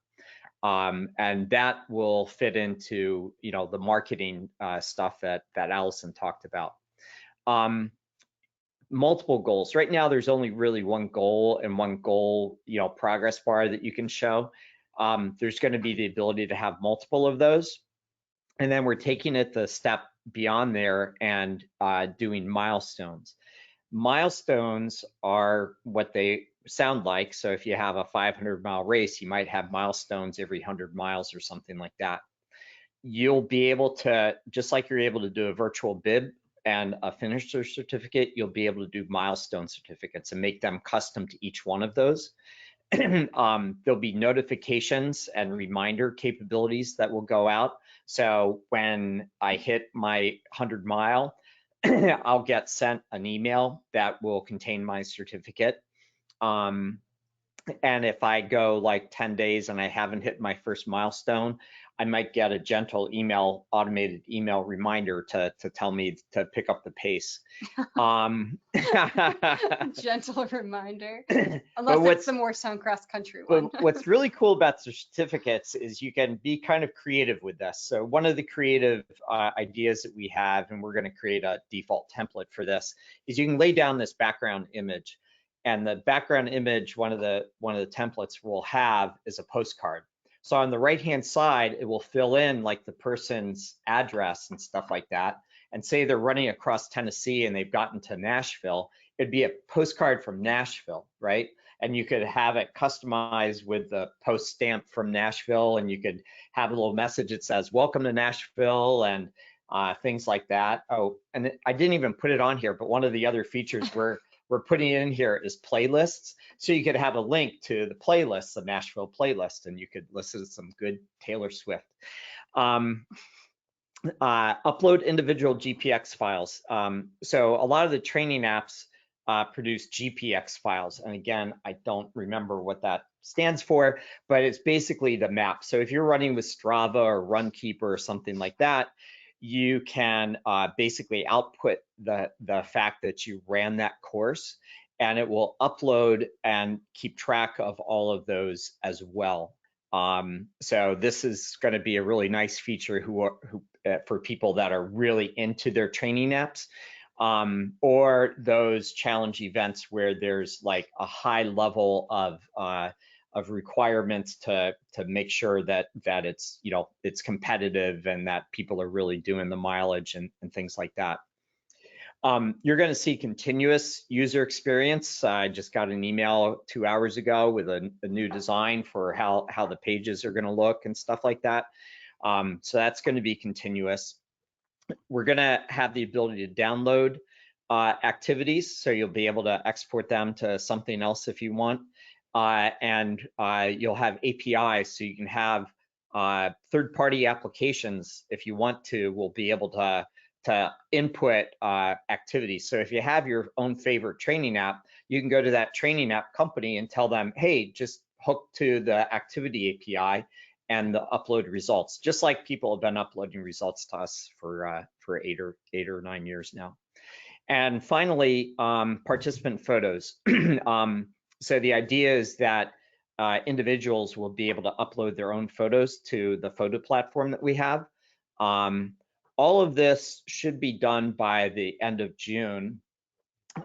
And that will fit into the marketing stuff that Allison talked about. Multiple goals. Right now, there's only really one goal and one goal progress bar that you can show. There's going to be the ability to have multiple of those, and then we're taking it the step beyond there and doing milestones. Milestones are what they sound like. So if you have a 500-mile race, you might have milestones every 100 miles or something like that. You'll be able to, just like you're able to do a virtual bib and a finisher certificate, you'll be able to do milestone certificates and make them custom to each one of those. There'll be notifications and reminder capabilities that will go out. So when I hit my 100-mile, I'll get sent an email that will contain my certificate. And if I go like 10 days and I haven't hit my first milestone, I might get a gentle automated email reminder to tell me to pick up the pace. Gentle reminder, unless it's the Moorestown cross country one. What's really cool about the certificates is you can be kind of creative with this. So one of the creative ideas that we have, and we're going to create a default template for this, is you can lay down this background image. And the background image, one of the templates we'll have is a postcard. So on the right-hand side, it will fill in like the person's address and stuff like that. And say they're running across Tennessee and they've gotten to Nashville, it'd be a postcard from Nashville, right? And you could have it customized with the post stamp from Nashville, and you could have a little message that says, welcome to Nashville, and things like that. Oh, and I didn't even put it on here, but one of the other features we're putting in here is playlists. So you could have a link to the playlist, the Nashville playlist, and you could listen to some good Taylor Swift. upload individual GPX files. So a lot of the training apps produce GPX files. And again, I don't remember what that stands for, but it's basically the map. So if you're running with Strava or Runkeeper or something like that, you can basically output the fact that you ran that course, and it will upload and keep track of all of those as well. So this is going to be a really nice feature for people that are really into their training apps, or those challenge events where there's like a high level of requirements to make sure that it's, you know, it's competitive and that people are really doing the mileage and things like that. You're going to see continuous user experience. I just got an email 2 hours ago with a new design for how the pages are going to look and stuff like that. So that's going to be continuous. We're going to have the ability to download activities, so you'll be able to export them to something else if you want. And you'll have APIs, so you can have third-party applications if you want to. Will be able to input activities. So if you have your own favorite training app, you can go to that training app company and tell them, hey, just hook to the activity API and the upload results, just like people have been uploading results to us for 8 or 9 years now. And finally, participant photos. So the idea is that individuals will be able to upload their own photos to the photo platform that we have. All of this should be done by the end of June,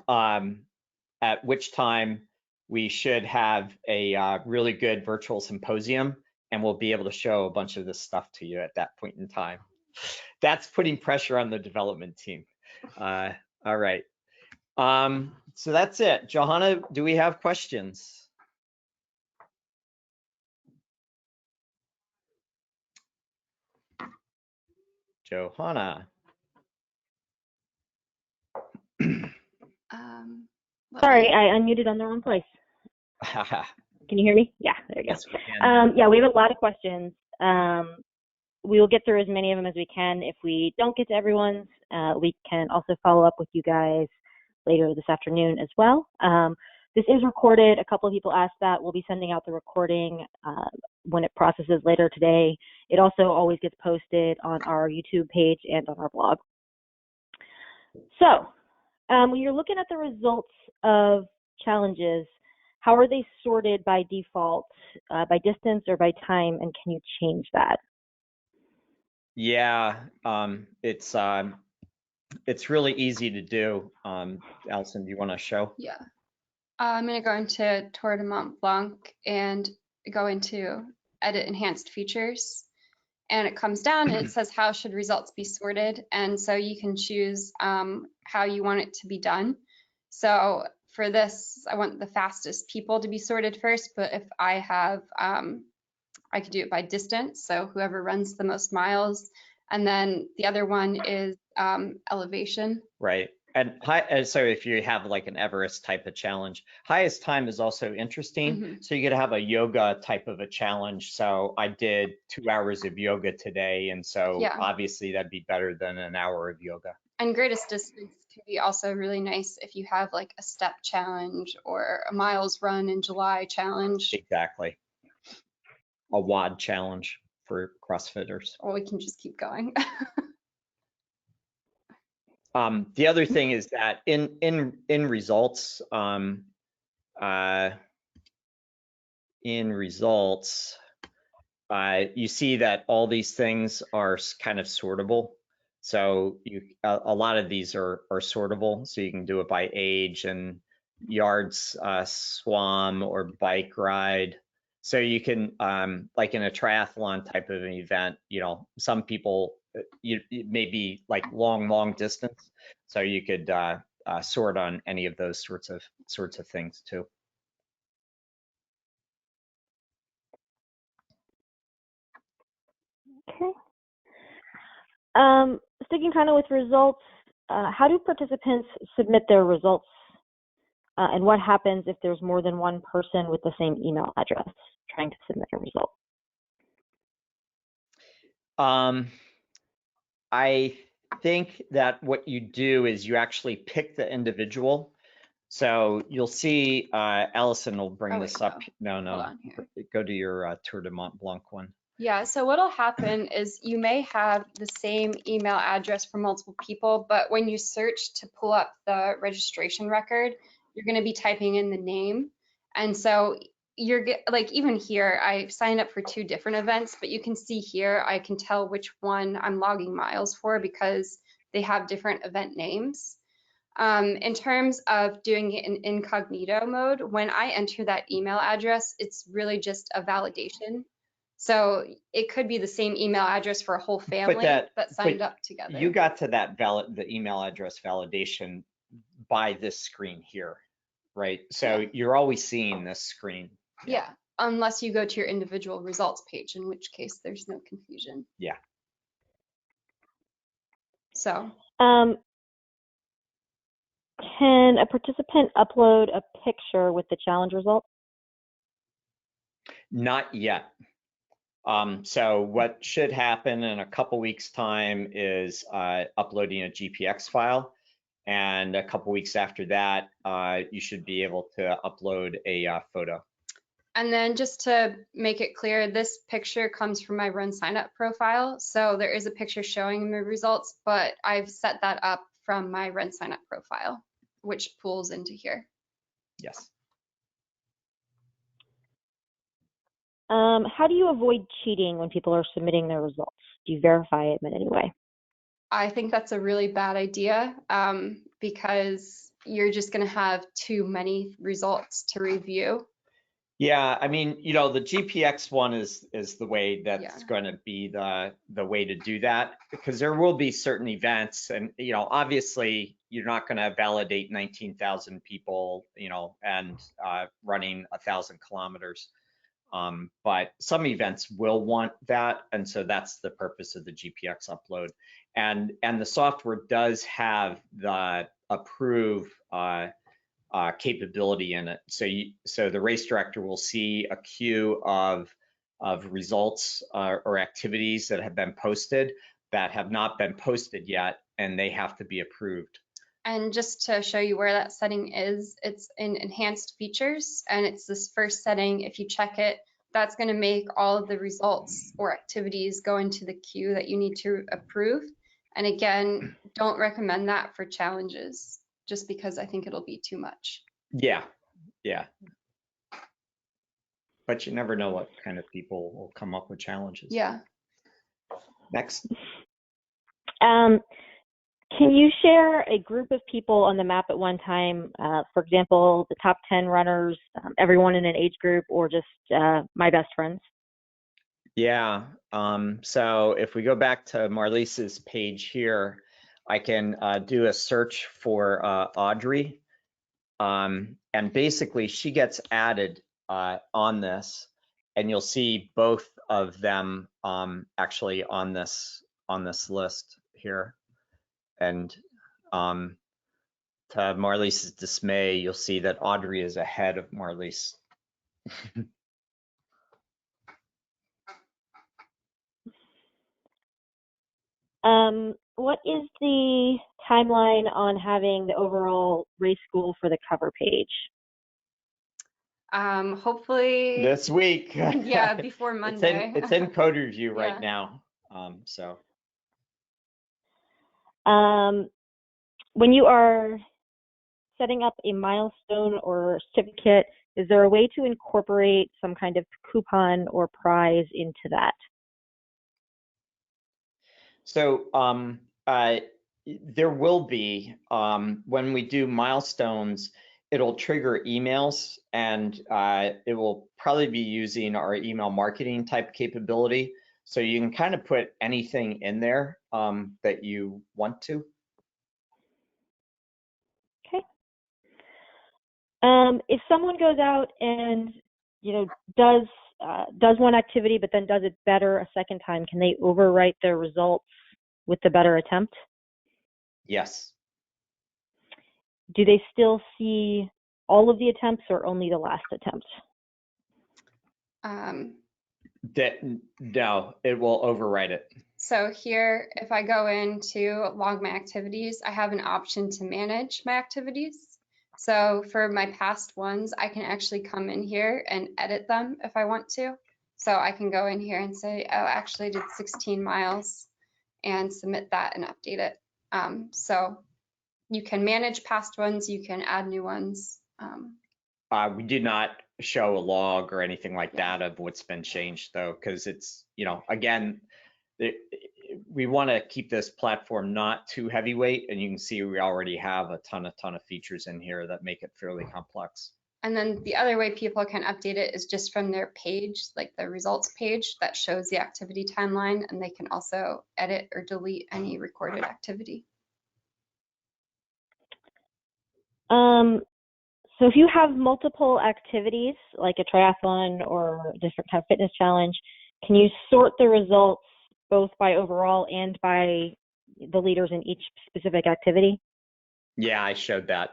at which time we should have a really good virtual symposium, and we'll be able to show a bunch of this stuff to you at that point in time. That's putting pressure on the development team. All right. So that's it. Johanna, do we have questions? Johanna. Sorry, I unmuted on the wrong place. Can you hear me? Yeah, there you go. Yes, we can. Yeah, we have a lot of questions. We will get through as many of them as we can. If we don't get to everyone's, we can also follow up with you guys later this afternoon as well. This is recorded. A couple of people asked that. We'll be sending out the recording when it processes later today. It also always gets posted on our YouTube page and on our blog. So when you're looking at the results of challenges, how are they sorted by default, by distance or by time, and can you change that? Yeah, it's really easy to do. Allison, do you want to show? Yeah. I'm going to go into Tour de Mont Blanc and go into Edit Enhanced Features. And it comes down and it says, how should results be sorted? And so you can choose how you want it to be done. So for this, I want the fastest people to be sorted first, but if I have, I could do it by distance. So whoever runs the most miles. And then the other one is elevation. Right. And so if you have like an Everest type of challenge, highest time is also interesting. Mm-hmm. So you could have a yoga type of a challenge. So I did 2 hours of yoga today. And so Yeah. Obviously that'd be better than an hour of yoga. And greatest distance can be also really nice if you have like a step challenge or a miles run in July challenge. Exactly. A WOD challenge for CrossFitters. Or we can just keep going. The other thing is that in results, you see that all these things are kind of sortable. So a lot of these are sortable. So you can do it by age and yards swam or bike ride. So you can, like in a triathlon type of an event, you know, some people, it may be like long distance. So you could sort on any of those sorts of things too. Okay. Sticking kind of with results, how do participants submit their results? And what happens if there's more than one person with the same email address trying to submit a result? I think that what you do is you actually pick the individual. So you'll see, Allison will bring Oh, this wait, up. No, Hold no, on here. go to your Tour de Mont Blanc one. Yeah, so what'll happen is you may have the same email address for multiple people, but when you search to pull up the registration record, you're going to be typing in the name. And so like even here, I signed up for 2 different events, but you can see here, I can tell which one I'm logging miles for because they have different event names. In terms of doing it in incognito mode, when I enter that email address, it's really just a validation. So it could be the same email address for a whole family that signed up together. You got to that the email address validation by this screen here, right? So Yeah. you're always seeing this screen. Yeah, unless you go to your individual results page, in which case there's no confusion. Yeah. So Can a participant upload a picture with the challenge result? Not yet. So what should happen in a couple weeks time is uploading a GPX file. And a couple weeks after that, you should be able to upload a photo. And then just to make it clear, this picture comes from my RunSignup profile. So there is a picture showing the results, but I've set that up from my RunSignup profile, which pulls into here. Yes. How do you avoid cheating when people are submitting their results? Do you verify it in any way? I think that's a really bad idea because you're just going to have too many results to review. Yeah, I mean, the GPX one is the way that's Yeah. going to be the way to do that, because there will be certain events, and obviously you're not going to validate 19,000 people, and running 1,000 kilometers. But some events will want that, and so that's the purpose of the GPX upload. And the software does have the approve capability in it. So the race director will see a queue of results or activities that have been posted that have not been posted yet, and they have to be approved. And just to show you where that setting is, it's in enhanced features, and it's this first setting. If you check it, that's going to make all of the results or activities go into the queue that you need to approve. And again, don't recommend that for challenges, just because I think it'll be too much. Yeah. But you never know what kind of people will come up with challenges. Yeah. Next. Can you share a group of people on the map at one time? For example, the top 10 runners, everyone in an age group, or just my best friends? Yeah. So if we go back to Marlise's page here, I can do a search for Audrey. And basically she gets added on this, and you'll see both of them actually on this list here. And to Marlise's dismay, you'll see that Audrey is ahead of Marlise. What is the timeline on having the overall race goal for the cover page? Hopefully This week. Yeah, before Monday. It's in code review right Yeah. now. When you are setting up a milestone or certificate, is there a way to incorporate some kind of coupon or prize into that? So there will be, when we do milestones, it'll trigger emails, and it will probably be using our email marketing type capability. So you can kind of put anything in there that you want to. Okay. If someone goes out and does one activity but then does it better a second time, can they overwrite their results with the better attempt? Yes. Do they still see all of the attempts or only the last attempt? No, it will overwrite it. So here, if I go into log my activities, I have an option to manage my activities. So for my past ones, I can actually come in here and edit them if I want to. So I can go in here and say, oh, I actually did 16 miles and submit that and update it. So you can manage past ones, you can add new ones. We did not show a log or anything like that of what's been changed though, because it's, again, we want to keep this platform not too heavyweight, and you can see we already have a ton of features in here that make it fairly complex. And then the other way people can update it is just from their page, like the results page that shows the activity timeline, and they can also edit or delete any recorded activity. So if you have multiple activities, like a triathlon or a different kind of fitness challenge, can you sort the results both by overall and by the leaders in each specific activity? Yeah, I showed that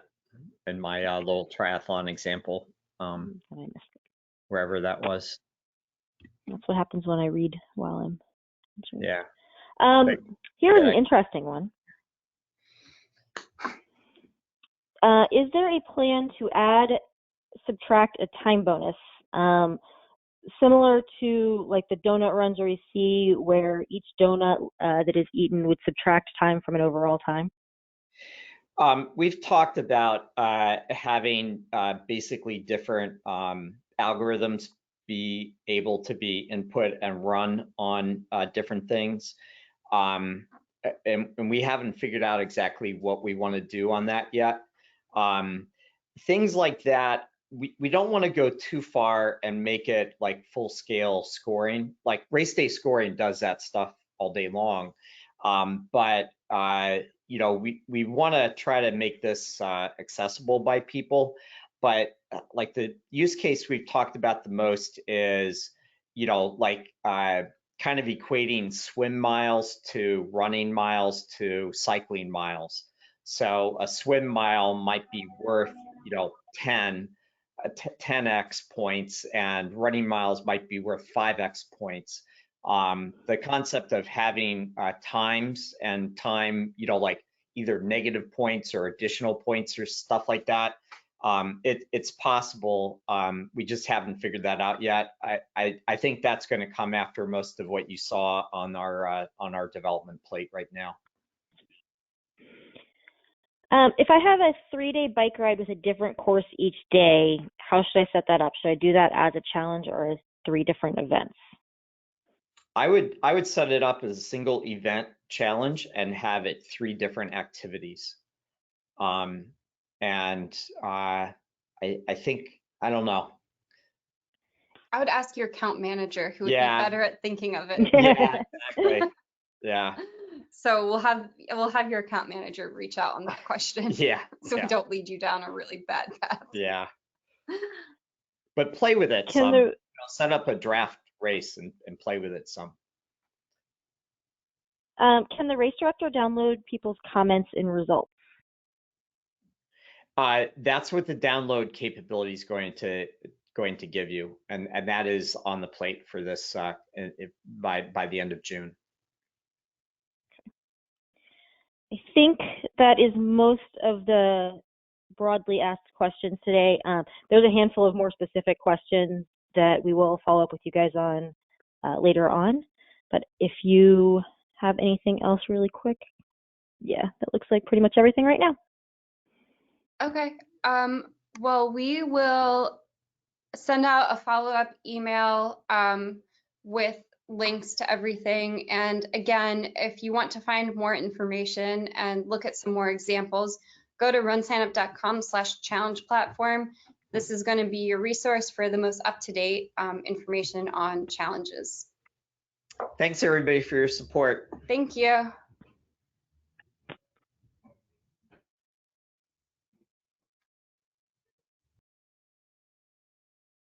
in my little triathlon example, wherever that was. That's what happens when I read while I'm answering. Yeah. Here's an interesting one. Is there a plan to subtract a time bonus, similar to like the donut runs where you see where each donut that is eaten would subtract time from an overall time? We've talked about having basically different algorithms be able to be input and run on different things. And we haven't figured out exactly what we want to do on that yet. Things like that, we don't want to go too far and make it like full scale scoring. Like race day scoring does that stuff all day long. But we want to try to make this accessible by people. But like the use case we've talked about the most is, kind of equating swim miles to running miles to cycling miles. So a swim mile might be worth, 10x points, and running miles might be worth 5x points. The concept of having times and time, like either negative points or additional points or stuff like that, it's possible. We just haven't figured that out yet. I think that's going to come after most of what you saw on our development plate right now. If I have a 3-day bike ride with a different course each day, how should I set that up? Should I do that as a challenge or as 3 different events? I would set it up as a single event challenge and have it 3 different activities. I think, I don't know. I would ask your account manager who would be better at thinking of it. Yeah, exactly. Yeah. So we'll have your account manager reach out on that question. Yeah. So we don't lead you down a really bad path. Yeah. But play with it some. Set up a draft race and play with it some. Can the race director download people's comments in results? That's what the download capability is going to give you, and that is on the plate for this by the end of June. I think that is most of the broadly asked questions today. There's a handful of more specific questions that we will follow up with you guys on later on. But if you have anything else really quick, that looks like pretty much everything right now. Okay. Well, we will send out a follow-up email with links to everything. And again, if you want to find more information and look at some more examples, go to runsignup.com/challenge platform. This is going to be your resource for the most up-to-date information on challenges. Thanks everybody for your support. Thank you.